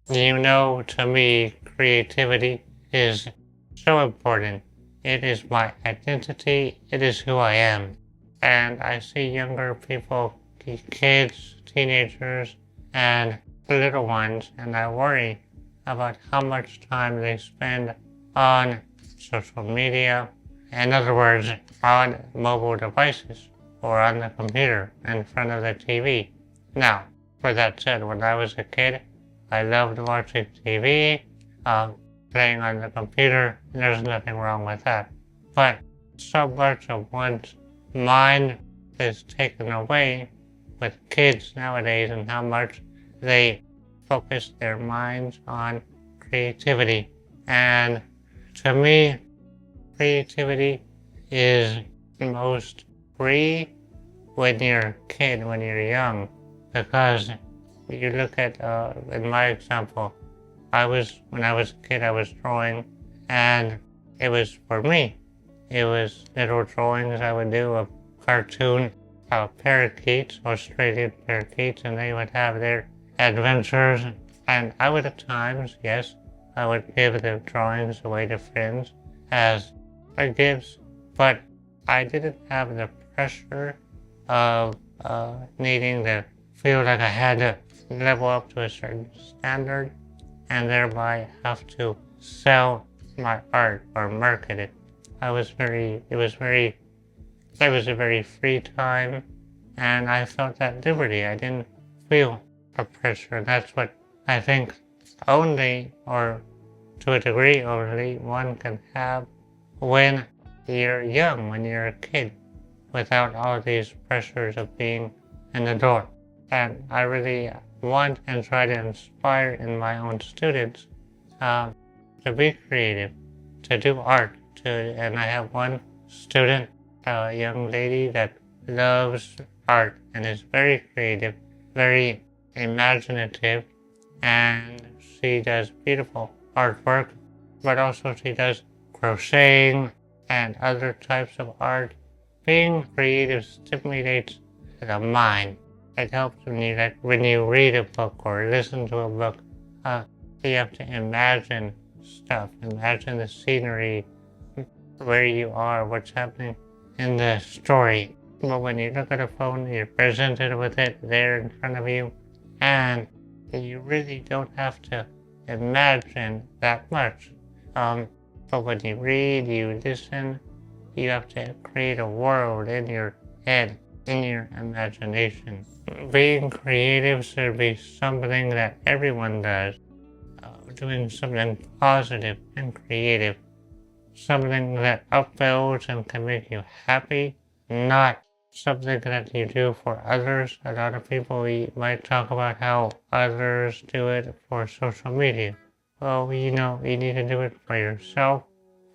To me, creativity is so important. It is my identity, it is who I am. And I see younger people, kids, teenagers, and little ones, and I worry about how much time they spend on social media, in other words, on mobile devices or on the computer in front of the TV. Now, with that said, when I was a kid, I loved watching TV, um, playing on the computer. There's nothing wrong with that. But so much of one's mind is taken away with kids nowadays and how much they focus their minds on creativity. And to me, creativity is most free when you're a kid, when you're young, because you look at, in my example, when I was a kid, I was drawing, and it was for me. It was little drawings I would do of cartoon parakeets, Australian parakeets, and they would have their adventures. And I would at times, yes, I would give the drawings away to friends as gifts, but I didn't have the pressure of needing to feel like I had to level up to a certain standard and thereby have to sell my art or market it. It was a very free time and I felt that liberty. I didn't feel the pressure. That's what I think only, or to a degree only, one can have when you're young, when you're a kid, without all these pressures of being an adult. And I really want and try to inspire in my own students to be creative, to do art. And I have one student, a young lady that loves art and is very creative, very imaginative, and she does beautiful artwork, but also she does crocheting and other types of art. Being creative stimulates the mind. It helps when you read a book or listen to a book, you have to imagine stuff, imagine the scenery, where you are, what's happening in the story. But when you look at a phone, you're presented with it there in front of you, and you really don't have to imagine that much. But when you read, you listen, you have to create a world in your head, in your imagination. Being creative should be something that everyone does. Doing something positive and creative. Something that upbuilds and can make you happy, not something that you do for others. A lot of people might talk about how others do it for social media. Well, you need to do it for yourself,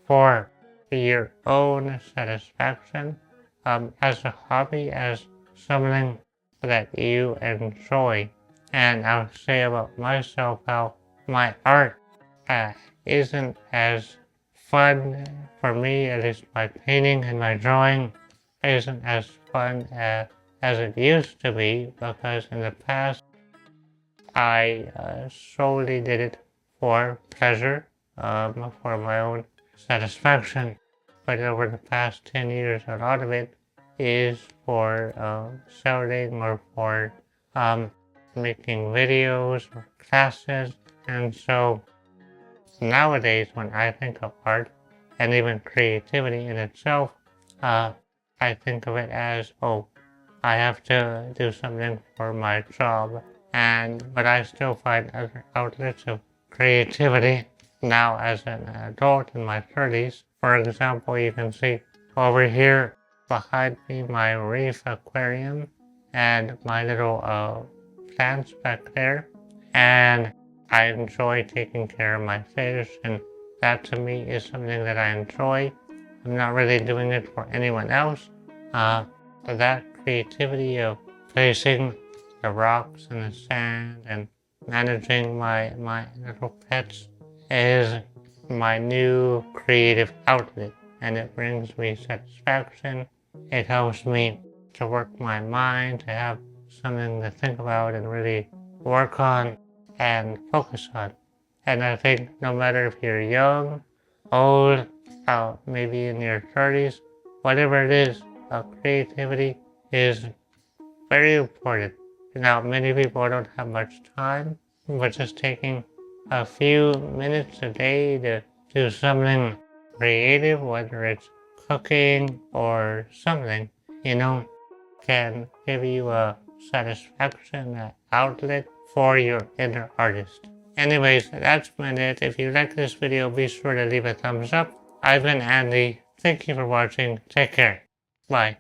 for your own satisfaction, as a hobby, as something that you enjoy. And I'll say about myself how my art isn't as fun for me, at least my painting and my drawing isn't as fun as it used to be, because in the past I solely did it for pleasure, for my own satisfaction. But over the past 10 years, a lot of it is for selling or for making videos or classes. And so nowadays, when I think of art and even creativity in itself, I think of it as, I have to do something for my job, but I still find other outlets of creativity now as an adult in my 30s. For example, you can see over here behind me my reef aquarium and my little plants back there, and I enjoy taking care of my fish, and that to me is something that I enjoy. I'm not really doing it for anyone else. But that creativity of placing the rocks and the sand and managing my little pets is my new creative outlet, and it brings me satisfaction. It helps me to work my mind, to have something to think about and really work on. and focus on. And I think no matter if you're young, old, maybe in your 30s, whatever it is, creativity is very important. Now, many people don't have much time, but just taking a few minutes a day to do something creative, whether it's cooking or something, can give you a satisfaction, an outlet for your inner artist. Anyways, that's been it. If you like this video, be sure to leave a thumbs up. I've been Andy. Thank you for watching. Take care. Bye.